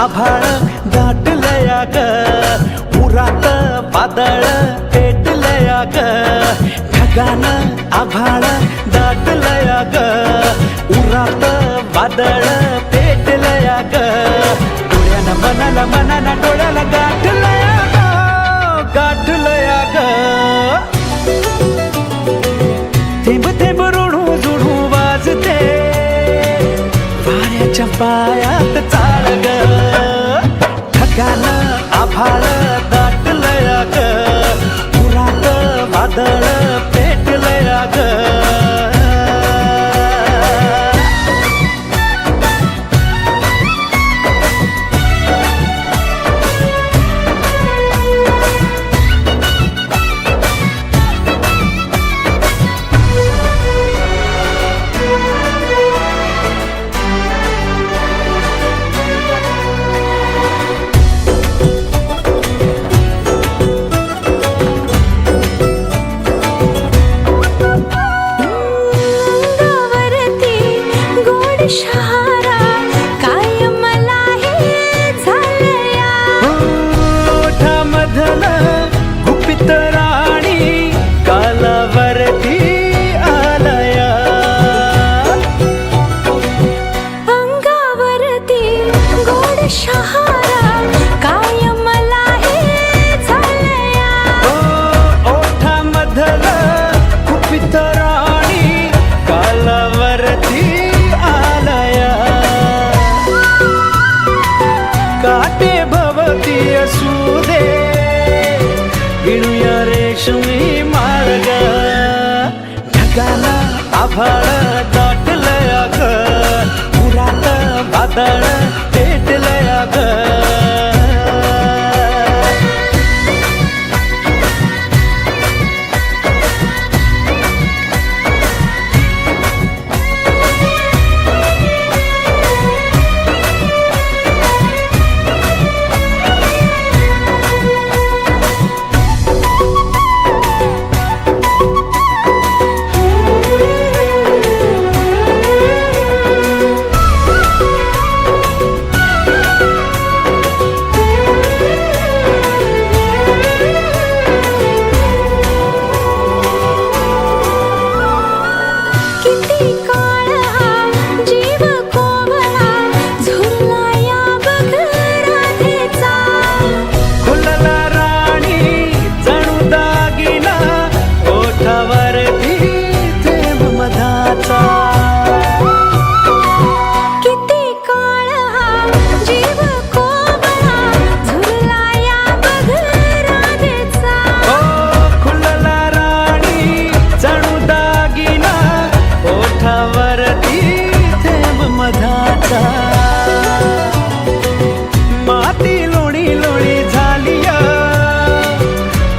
आभाळ दाटलया ग, उरात वादळ पेटलया ग. ढगानं आभाळ दाटलया ग, उरात वादळ पेटलया ग. डोळ्यानं मनाला मनाला डोळ्याला गाठलया ग, गाठलया ग. थेंब थेंब ऋणू जुळू वाजते वाऱ्याच्या पायात चाळ ग. ढगानं आभाळ दाटलया ग, उरात वादळ पेटलया ग. शहारा काय मला हे झालया, ओठामधलं गुपित राणी कालावरती आलया. अंगावरती गोड शहारा काय मला हे झालया. ओठामधलं गुपित राणी कालावरती काटे भवती असू दे विणूया रेशमी मार्ग. ढगाला आभाळ दाटलया ग, उरात वादळ पेटलया ग. माती लोणी लोणी झाली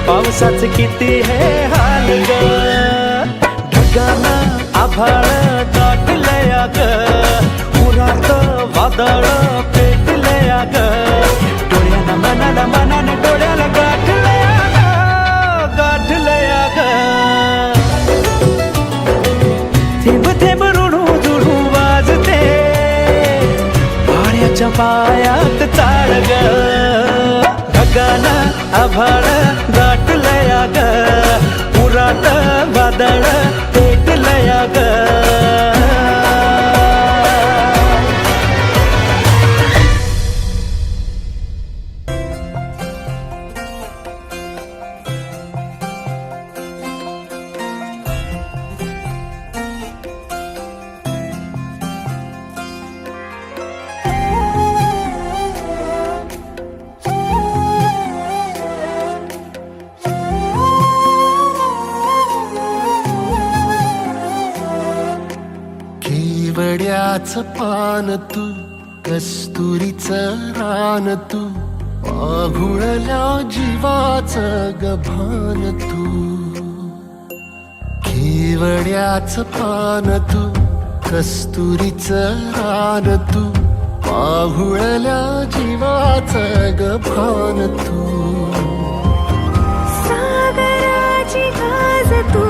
पावसाच किती हे हाल ग. ढगानं आभाळ दाटलया ग, उरात वादळ पेटलया ग. डोळ्यानं मनाला मनाने डोळ्याला गाठलया ग, गाठलया ग. थेंब थेंब ऋणू जुळू वाजते वाऱ्याच्या पायात चाळ ग. ढगानं आभाळ दाटलया ग, उरात वादळ पेटलया ग. केवड्याचं पान तू, कस्तुरीचं रान तू, पाघुळल्या जीवाचं गभान तू. केवड्याचं पान तू, कस्तुरीचं रान तू, पाहुळल्या जीवाचं गभान तू. सागराची गाज तू,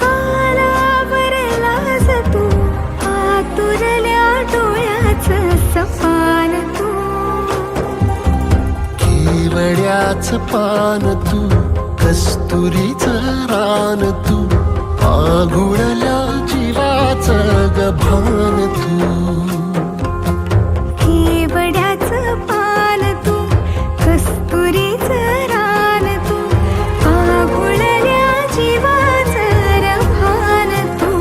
कालावर लाज तू, आतुरल्या डोळ्याचं सपान तू. केवड्याच पान तू, कस्तुरीचं रान तू, आघुळल्या जीवाचं गभान तू. केवड्याचं पान तू, कस्तुरीचं रान तू, आघुळल्या जीवाचं रभान तू.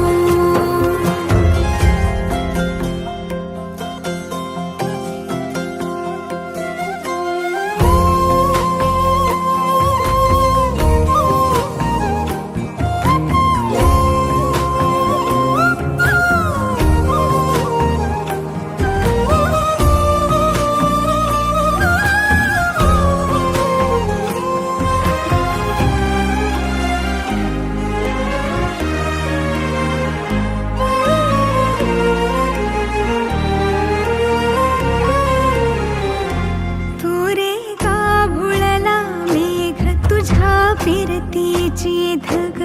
फिरतीची धग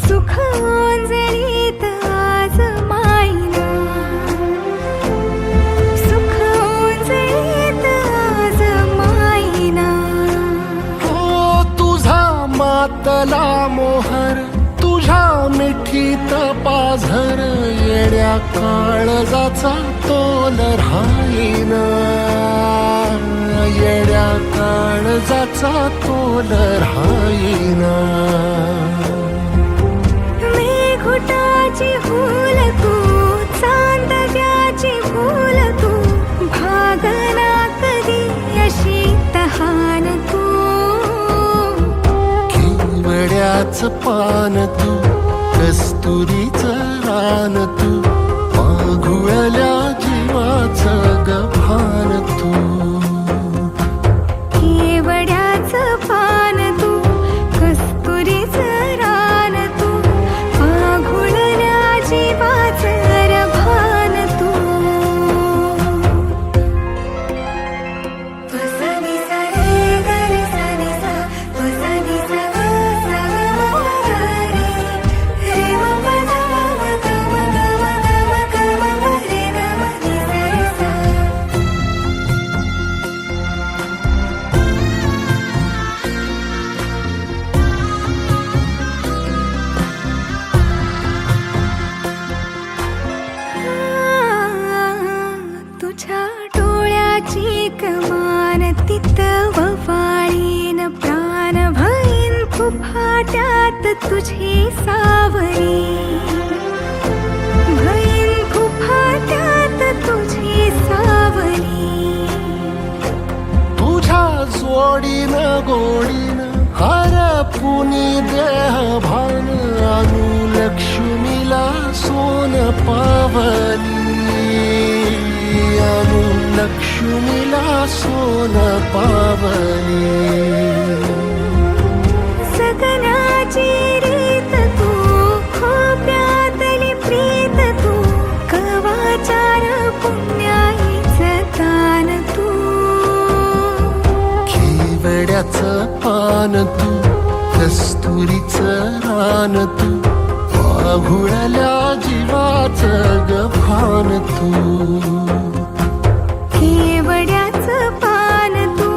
सुख ओंजळीत आज मायना, सुख ओंजळीत आज मायना. हो तुझा मातला मोहर, तुझ्या मिठीत पाझर, येड्या काळजाचा तोल राहीना, येड्या काळजाचा तोल राहीना. मेघुटाची फूल तू, चांदव्याची फूल तू, भागना कधी अशी तहान तू. केवड्याच पान तू, कस्तुरीचं रान तू, आघुळल्या जीवाचं गभान तू. केवड्याचं पान तू, कस्तुरीचं रान तू, आघुळल्या जीवाचं रभान तू. वसनी सा रे ग रे सा रे सा, वसनी सा ग सा ग ग रे, रे म प ध म ग म ग म ग म ग म ग रे ग म नि सा रे सा. तुझ्या डोळ्याची कमान तिथं ववाळीन प्राण भईन फुफाट्यात तुझी सावरी, भईन फुफाट्यात तुझी सावरी. तुझ्या जोडीन गोडीन हरपुनी देह भान, अनु लक्ष्मीला सोन पावली, अनु लक्ष्मीला सोन पावली. सगनाची रीत तू, खोप्यातली प्रीत तू, कवाचार पुण्याईचं दान तू. केवड्याचं पान तू, कस्तुरीचं रान तू, आघुळल्या जीवाचं गभान तू. केवड्याचं पान तू,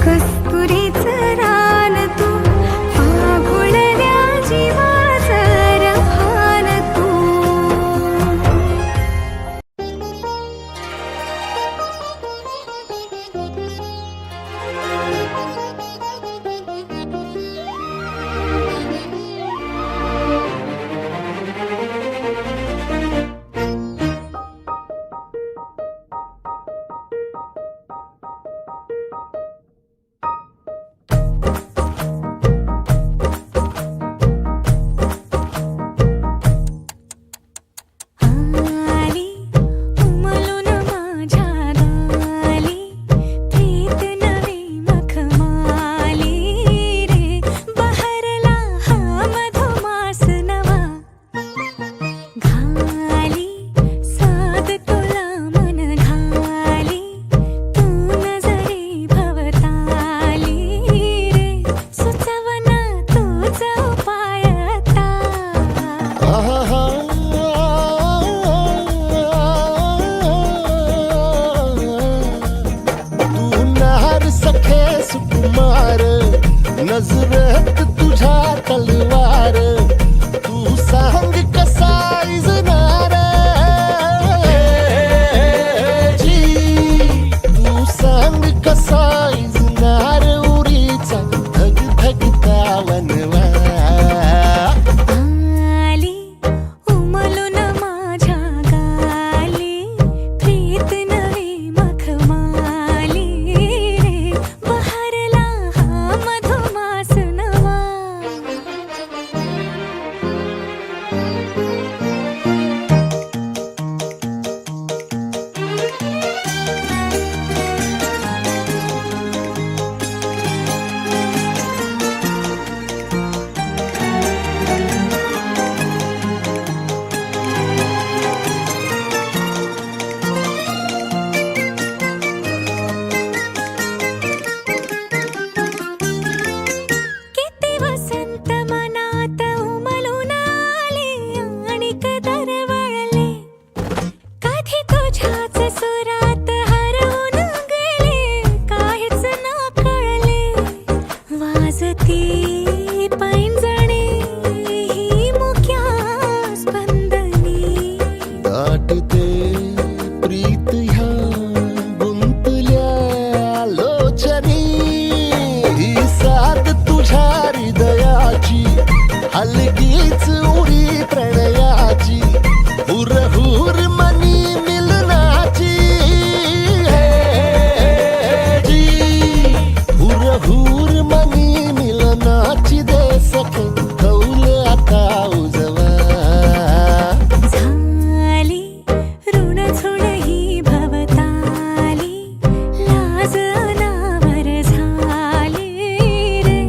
कस्तुरीचं रान तू, आघुळल्या जीवाचं रभान तू. मधी तुझ्याच सुरात हरवून गेले, काहीच न कळले. वाजती पैंजणे ही मुक्या स्पंदनी, दाटते प्रीत ह्या गुंतल्या लोचनी. ही साथ तुझ्या हृदयाची, हलकीच उडी प्रणयाची, हुरहुर मनी मिलनाची. जी हुरहुर मनी मिलनाची दे सखे कौल आता उजवा. झाली ऋणझुण ही भवताली, लाज अनावर झाली रे.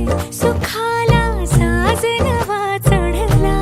सुखाला साज नवा चढला.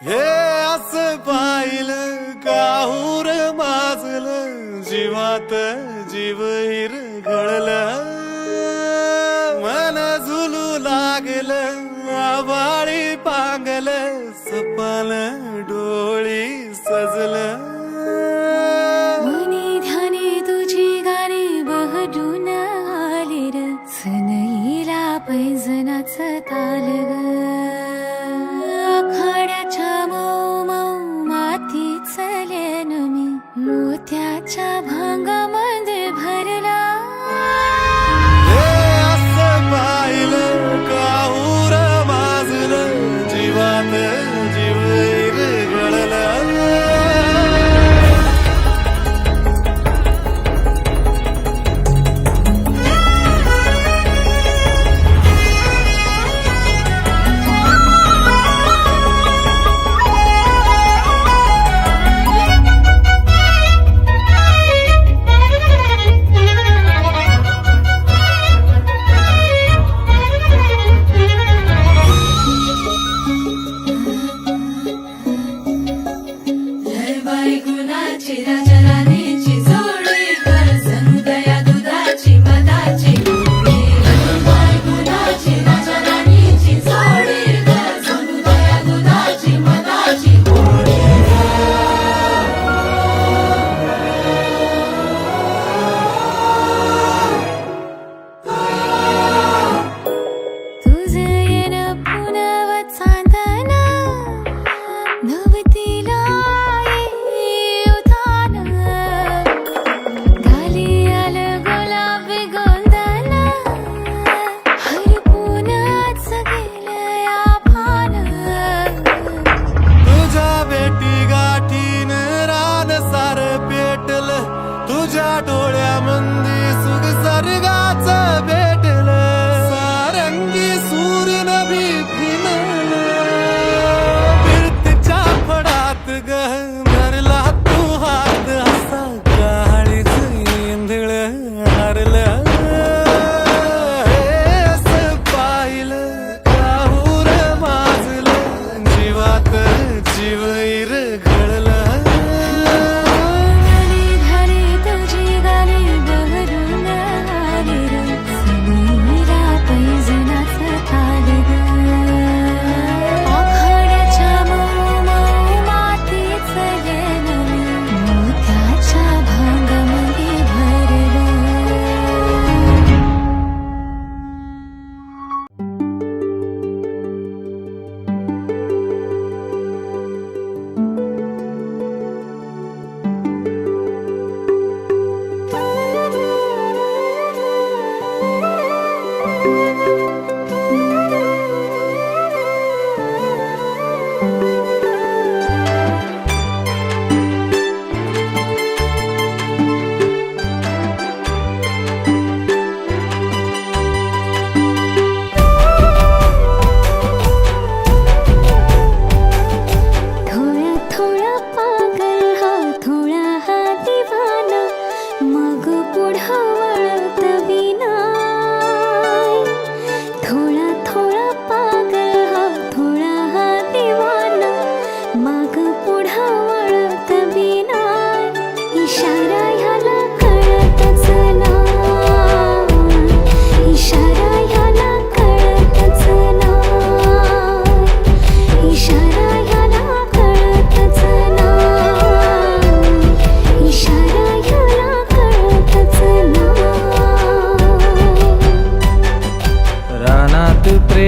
हे असं पाहिलं काहूर माजलं, जीवात जीव हिरगळलं. मन झुलू लागलं आभाळी पांगलं, सपाल डोळी सजलं. मनी ध्यानी तुझी गाणी बहडून आली र, सनईला पैजनाच ताल ग. आखाड्याच्या मऊ मऊ मातीत चलेन मी, मोत्याच्या भांगामध्ये भरला. हे असं पाहिलं काहूर माजलं, जीवात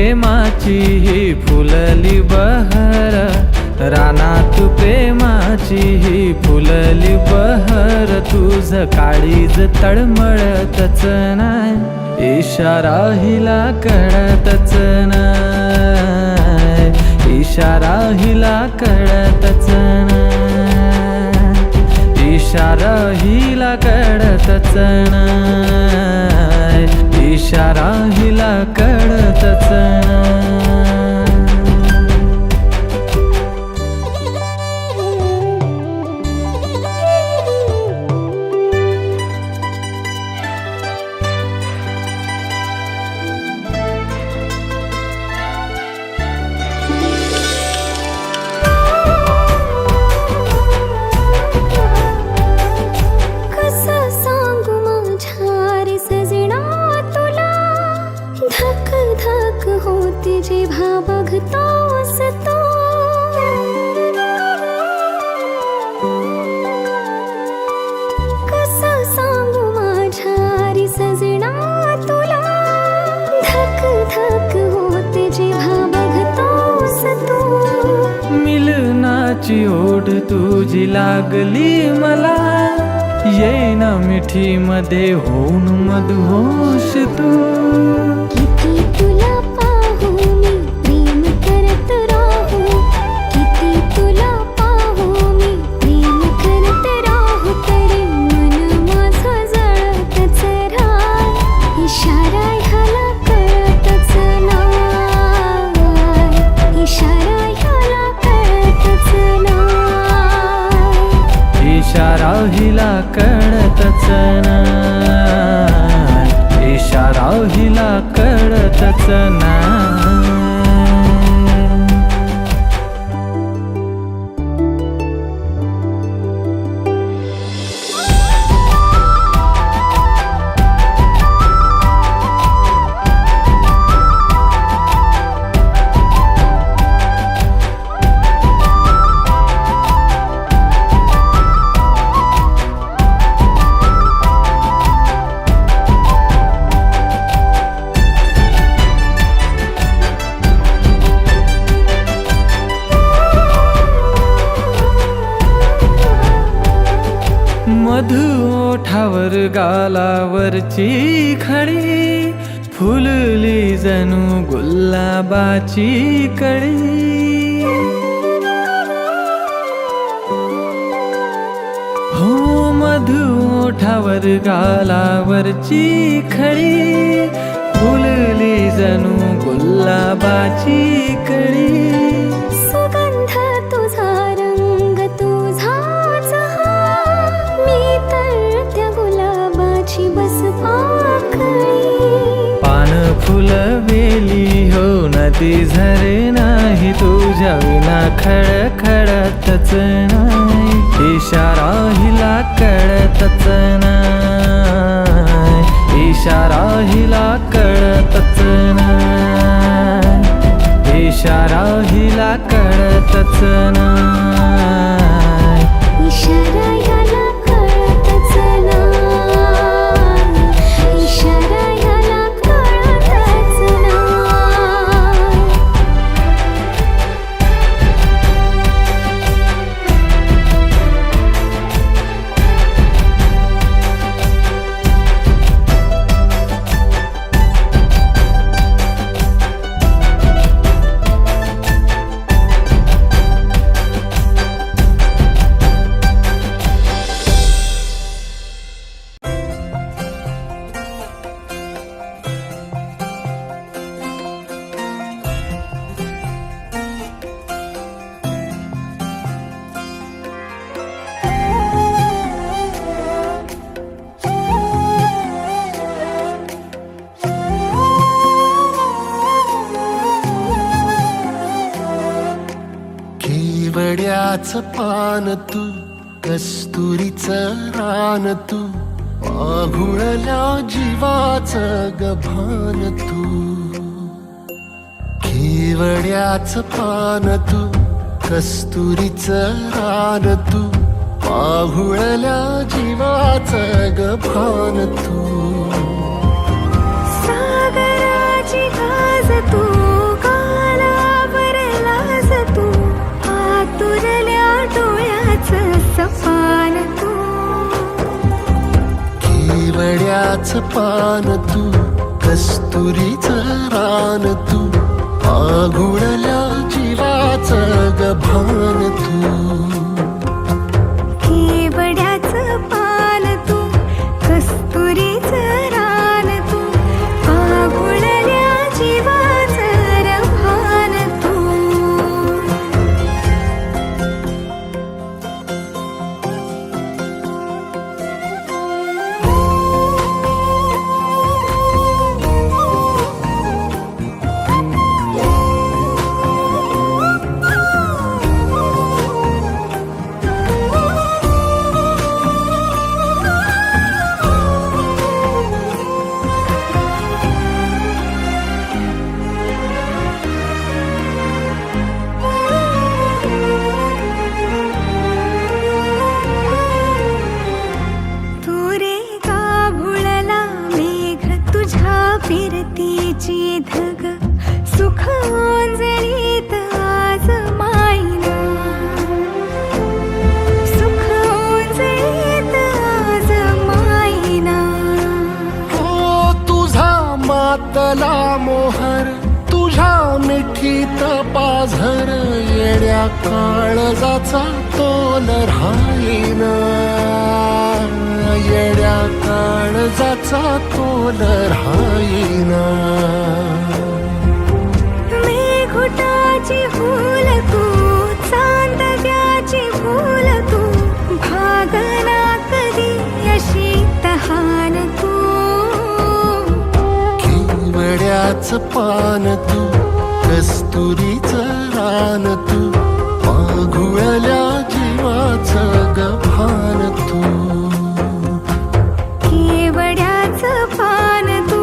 प्रेमाची ही फुलली बहर, रानात प्रेमाची ही फुलली बहर, तुझ काळीज तळमळतच नाय, इशारा हिला कळतच नाय, इशारा हिला कळतच नाय, इशारा हिला कळतच नाय, इशारा हिला कळतच नाय. कसं सांगू माझ्या रे सजना तुला, धक धक होते जेव्हा बघतोस तू. कसं सांगू माझ्या रे सजना तुला, धक धक होते जेव्हा बघतोस तू. मिलनाची ओढ तुझी लागली मला, येईना मिठी मध्ये होऊन मधुहोश तू. किती तुला पाहू मी प्रेम करत राहू, किती तुला पाहू मी प्रेम करत राहू, तरी मन माझं जळतच राह, इशारा ह्याला कळतच नाय, इशारा ह्याला कळतच नाय, इशारा हिला कळतच नाय, इशारा हिला कळतच नाय. मधु ओठावर गालावरची खडी, फुलली जणू गुलाबाची कळी. हो मधु ओठावर गालावरची खडी, फुलली जणू गुलाबाची कळी. सुगंध तुझा रंग तुझाच हा, मी तर त्या गुलाबाची बस पाकळी. पान फुलवेली हो नदी झरे नाही, तुझ्या विना खडखडतच नाही, इशारा हिला कळतच नाय, इशारा हिला कळतच नाय, इशारा हिला कळतच नाय, इशारा ह्याला कळतच नाय, इशारा ह्याला कळतच नाय. केवड्याचं पान तू, कस्तुरीचं रान तू, आघुळल्या जीवाचं गभान तू. केवड्याचं पान तू, कस्तुरीचं रान तू, आघुळल्या जीवाचं गभान तू. सागराची गाज तू, केवड्याच पान तू कस्तुरीच रान तू आघुडल्या जीवाच गभान तू केवड्याचं पान तू कस्तुरीचं रान तू आघुडल्या जीवाचं रभान तू तू रे गाभुळला मेघ तुझ्या फिरतीची धग सुख ओंजळीत आज मायना सुख ओंजळीत आज मायना ओ तुझा मातला मोहर तुझ्या मिठीत पाझर येड्या काळजाचा तोल राहीना येड्या काळजाचा तोल राहीना मेघुटाची फूल तू चांदव्याची फूल तू भागना कधी अशी तहान तू केवड्याच पान तू कस्तुरीच रान तू माघुळल्या जीवाच गभान तू केवड्याचं पान तू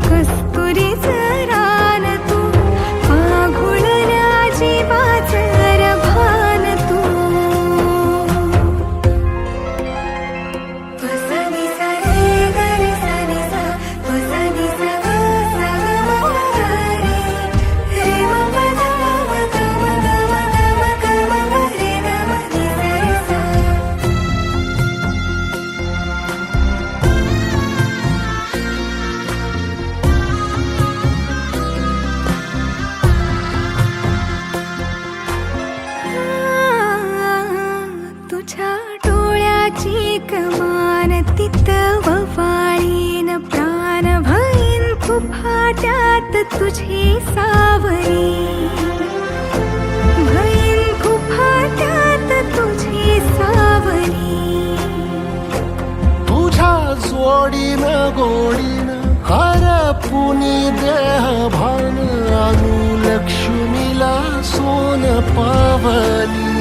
कस्तुरीचं रान तू आघुळल्या जीवाचं रभान तू पसनी सा रे ग रे सा रे सा पसनी सा ग सा ग म ग रे रे म प ध म ग म ग म ग म ग म ग रे ग म रे सा रे सा तुझ्या डोळ्याची कमान तित ववाळीन प्राण भईन फुफाट्यात तुझी सावरी भईन फुफाट्यात तुझी सावरी तुझ्या जोडीन गोडीन हरपुनी देह भान अनुलक्ष्मीला सोन पावली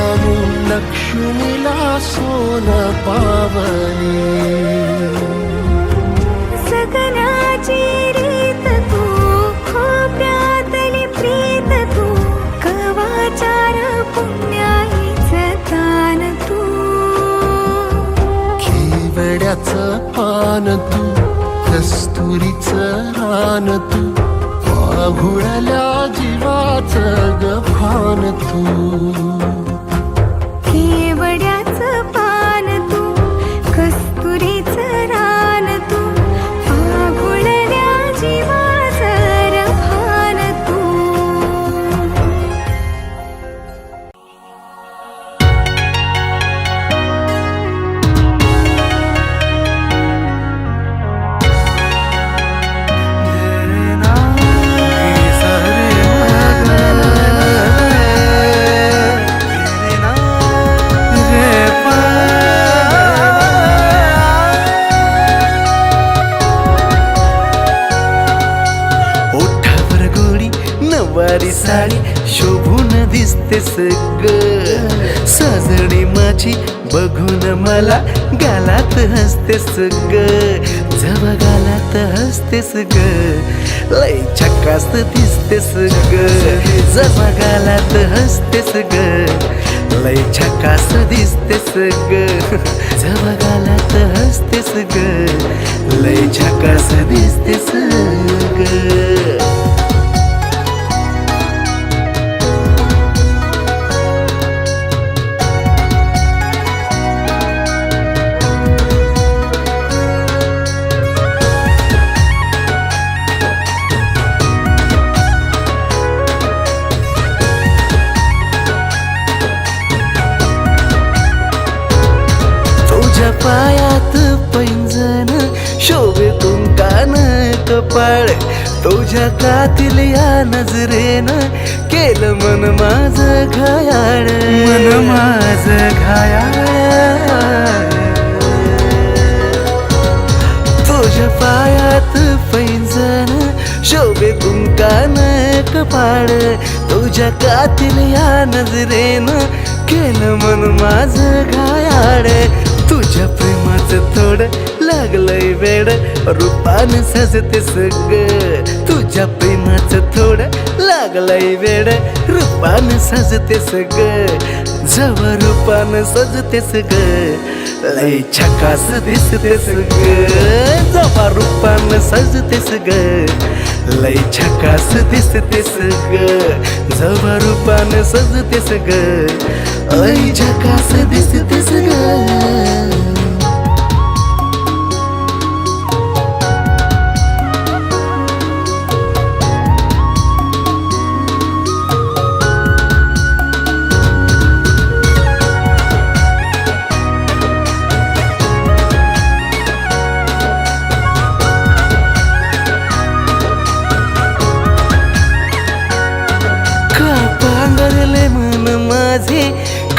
अनुलक्ष्मीला सोन पावली सगनाची रीत तू खोप्यातली प्रीत तू कवाचार पुण्याईचं दान तू केवड्याच पान तू कस्तुरीच रान तू आघुळल्या जीवाच गभान तू केवड्याचं पान तू कस्तुरीचं रान तू आघुळल्या जीवाचं रभान तू ओठावर गोडी नवारी साडी शोभून दिसतेस ग सजणी माझी बघून मला गालात हसतेस ग जवा गालात हसतेस ग लय झकास दिसतेस ग जवा गालात हसतेस ग लय झकास दिसतेस ग जवा गालात हसतेस ग लय झकास दिसतेस ग कपाळ तुझ्या कातील या नजरेनं केलं मन माझं घायाळ मन माझं घायाळ तुझ्या पायात पैंजण शोभे कुंकान कपाळ तुझ्या कातील या नजरेनं केलं मन माझं घायाळ तुझ्या प्रेमाचं थोडं लागलंय वेड रूपानं सजतेस ग तुझ्या प्रेमाचं थोडं लागलंय वेड रूपानं सजतेस ग जवा रूपानं सजतेस ग लय झकास दिसतेस ग जवा रूपानं सजतेस ग लय झकास दिसतेस ग जवा रूपानं सजतेस ग लय झकास दिसतेस ग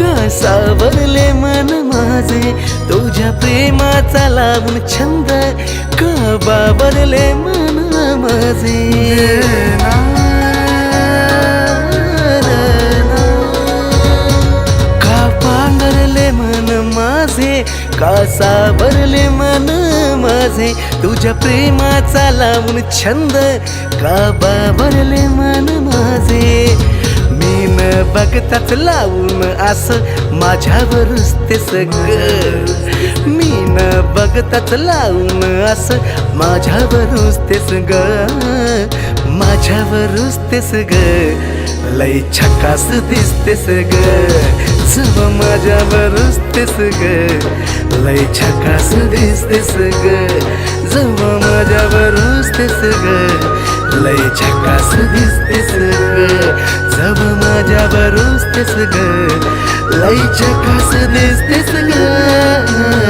का सावरले मन माझे तुझ्या प्रेमाचा लावून छंद का बाबरले मन माझे का पांगरले मन माझे का सावरले मन माझे तुझ्या प्रेमाचा लावून छंद का बाबरले मन माझे मी न बघताच लावून असं माझ्यावरच ते सगळं मी न बघताच लावून असं माझ्यावरच ते सगळं माझ्यावरच ते सगळं लय झकास दिसते सगळं जव माझ्यावरच ते सगळं लय झकास दिसते सगळं जव माझ्यावरच ते सगळं लय झकास दिसतेस ग जब माझ्यावरच तेस ग लय झकास दिसतेस ग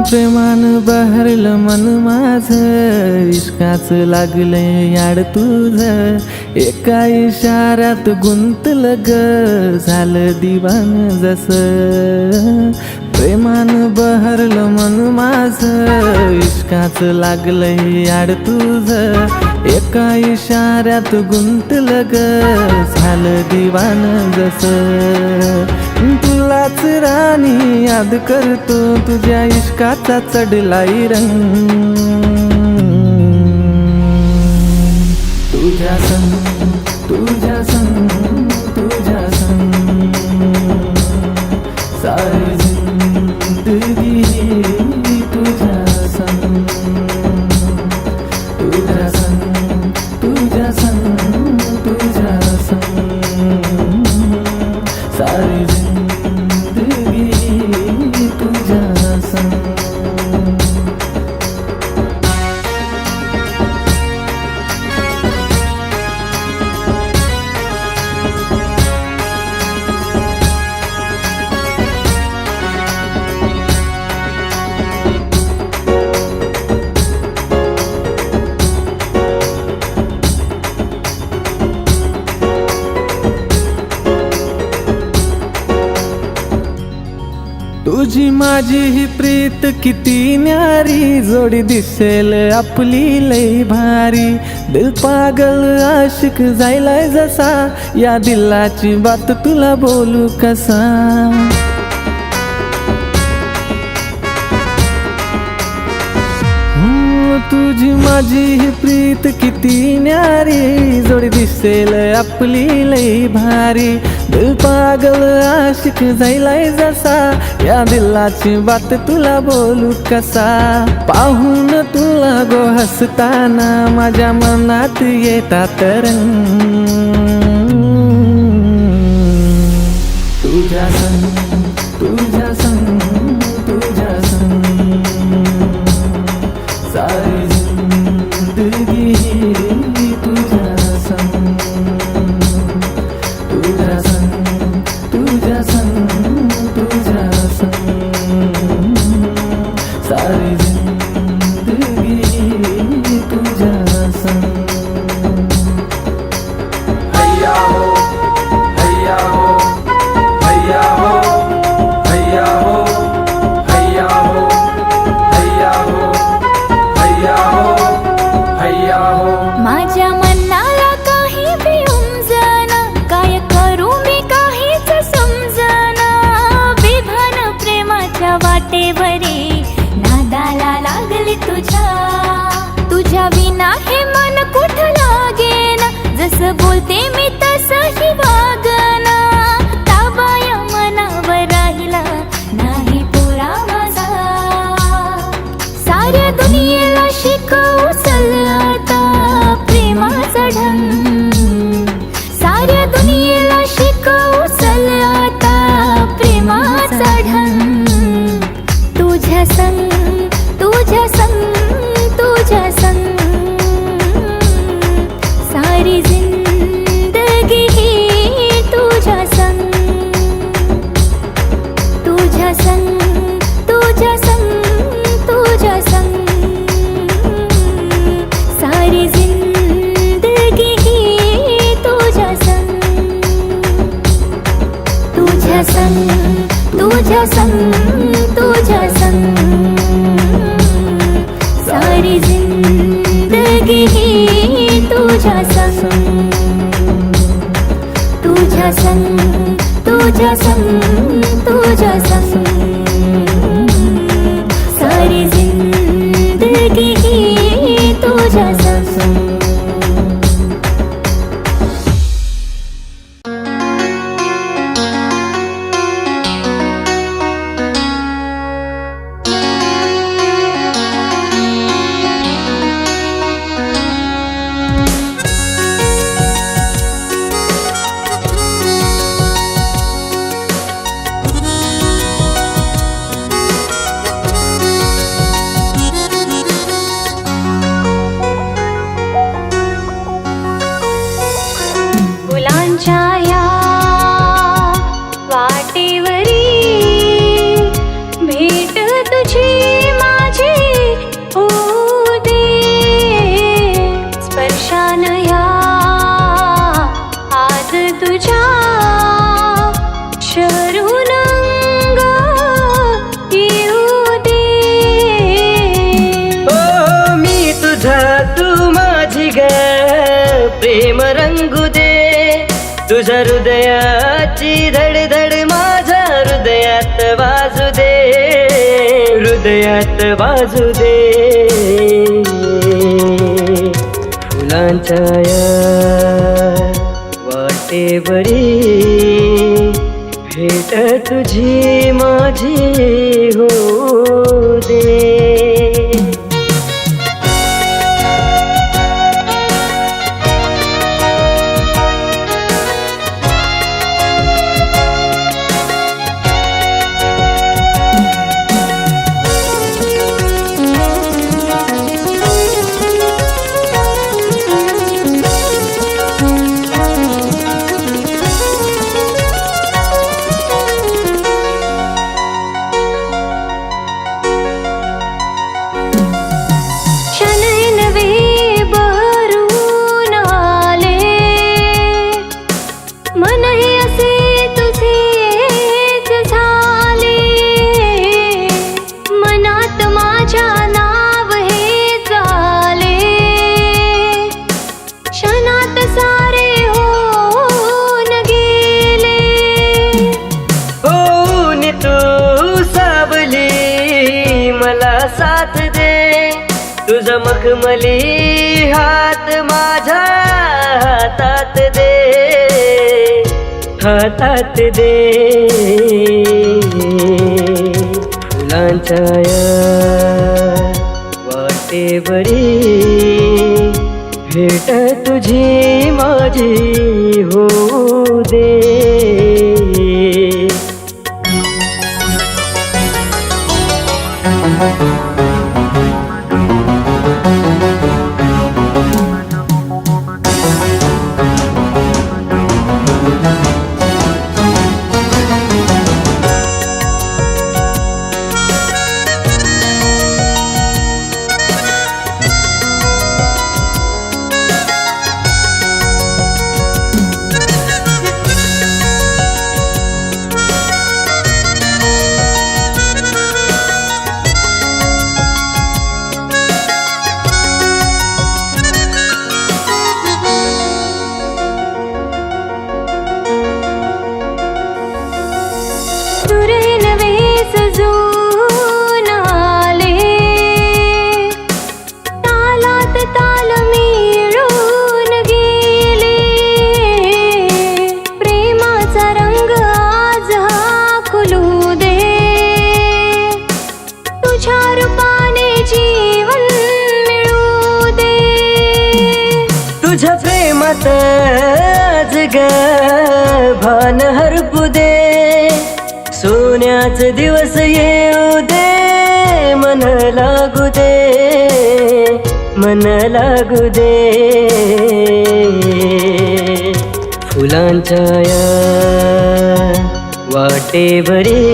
प्रेमानं बहरलं मन माझं इश्काचं लागलंय याड तुझं एका इशाऱ्यात गुंतलं ग झालं दिवान जसं प्रेमानं बहरलं मन माझं इश्काचं लागलंय याड तुझं एका इशाऱ्यात गुंतलं ग झालं दिवान जसं तुलाच राणी याद करतो तुझ्या इश्काचा चढलाय रंग तुझ्या संग तुझ्या संग तुझ्या संग सारी जिंदगी तुझ्या संग तुझ्या संग तुझ्या संग तुझ्या संग सारी तुझी माझी ही प्रीत किती न्यारी जोडी दिसेल आपली लई भारी दिल पागल आशिक जायलाय जसा या दिलाची बात तुला बोलू कसा तुझी माझी ही प्रीत किती न्यारी जोडी दिसेल आपली लई भारी दिल पागल आशिक झालाय जसा, या दिलाची बात तुला बोलू कसा. पाहून तुला गो हसताना माझ्या मनात येतात रंग. तुझ्या संग, तुझ्या संग, तुझ्या संग सारी जिंदगी तुझ्या संग. तुझ्या संग, तुझ्या संग, तुझ्या संग सारी जिंदगी तुझ्या संग. हैया हो, हैया हो, हैया हो, हैया हो, हैया हो, हैया हो, हैया हो, हैया हो. माझ्या मनाला काही भिऊन जाना, काय करू मी काहीच समजना. विभान प्रेमाच्या वाटेवरी नादाला लागली तुझ्या. तुझ्या विना हे मन कुठं लागेना, जसं बोलते मी तसंही वागना. ताबाया मनावर राहिला नाही पुरा माझा. साऱ्या दुनियेला शिकवू चल आता प्रेमाचा ढंग. साऱ्या दुनियेला शिकवू चल आता प्रेमाचा ढंग. तुझ्या संग, तुझ्या संग, तुझ्या संग सारी जिंदगी ही तुझ्या संग. तुझ्या संग, तुझ्या संग, तुझ्या संग सारी जिंदगी ही तुझ्या संग. तुझ्या संग, तुझ्या संग, तुझ्या संग सारी जिंदगी ही तुझ्या संग. तुझ्या संग, तुझ्या संग, तुझ्या संग सारी जिंदगी ही तुझ्या संग. फुलांच्या या वाटेवरी भेट तुझी माझी होऊ दे. स्पर्शान या आज तुझ्या शरून अंग येऊ दे. ओ मी तुझा तू माझी ग प्रेम रंगू दे. तुझ्या हृदयाची धडधड माझ्या हृदयात वाजू दे. हृदयात वाजू दे. फुलांच्या या वाटेवरी भेट तुझी माझी होऊ दे. तुझ मखमली हात माझ्या हातात दे. हातात दे फुलांच्या या वाटेवरी भेट तुझी माझी होऊ दे. सुरे नवे सजून आले, तालात ताल मिळून गेले. प्रेमाचा रंग आज हा खुलू दे, तुझ्या रूपाने जीवन मिळू दे. तुझ्या प्रेमात आज ग भान हरपू दे. सोन्याच दिवस येऊ दे, मन लागू दे, मन लागू दे. फुलांच्या या वाटेवरी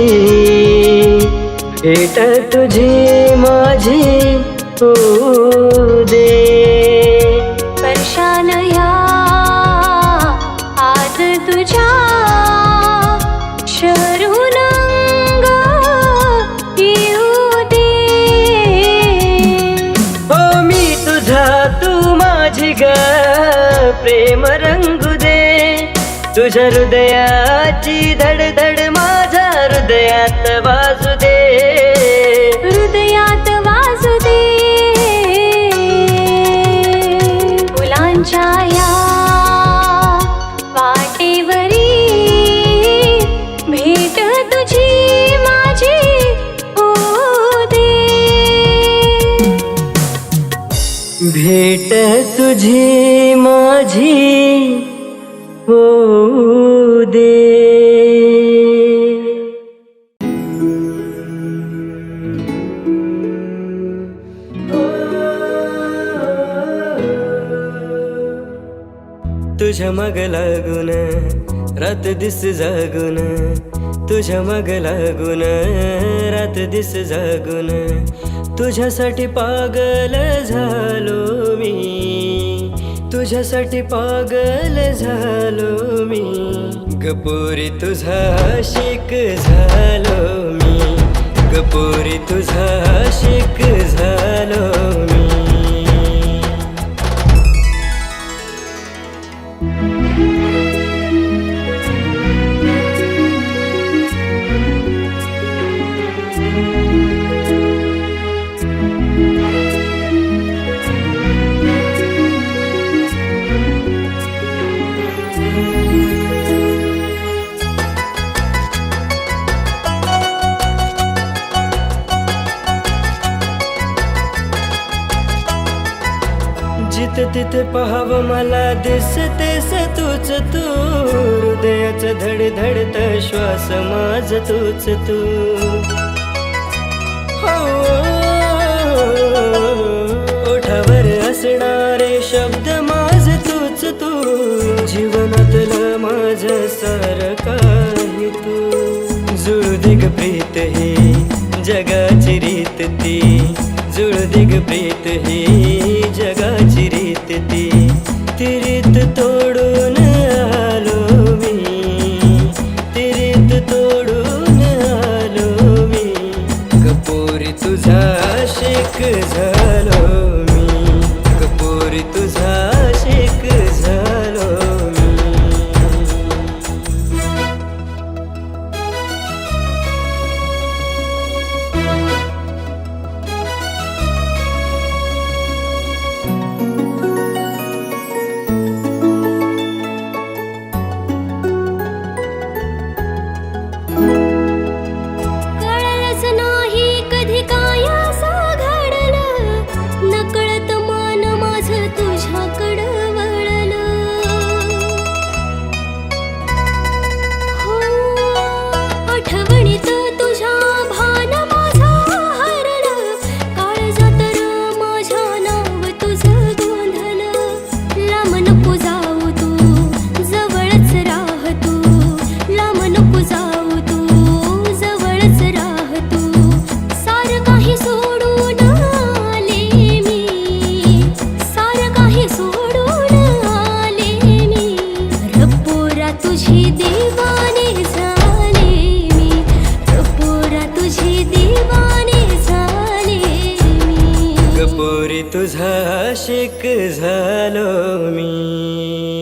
भेट तुझी माझी होऊ दे. स्पर्शान ह्या आज तुझ्या शरून अंग येऊ दे. हो मी तुझा तू माझी ग प्रेम रंगू दे. तुझ्या हृदयाची धडधड माझ्या हृदयात वाजू दे. हृदयात वाजू दे. फुलांच्या या वाटेवरी भेट तुझी माझी होऊ दे. भेट तुझी माझी होऊ दे. तुझ्या मग लागून रात दिस जागून, तुझ्या मग लागून रात दिस जागून. तुझ्यासाठी पागल झालो मी, तुझ्यासाठी पागल झालो मी. गपोरी तुझा आशिक झालो मी, गपोरी तुझा आशिक झालो मी. जिथे तिथे पाहावं मला दिसतेस तूच तू. हृदयाचं धडधडत श्वास माझ तूच तू. हो ओठावर असणारे शब्द माझ तूच तू. जीवनातलं माझं सारं काही तू. जुळू दे ग प्रीत ही जगाची रीत ती. जुळू दे ग प्रीत ही जगाची रीत ती. ती रीत तोडून आलो मी, ती रीत तोडून आलो मी. गपोरी तुझा आशिक झालो मी, गपोरी तुझा आशिक झालो मी. पोरी तुझा आशिक झालो मी.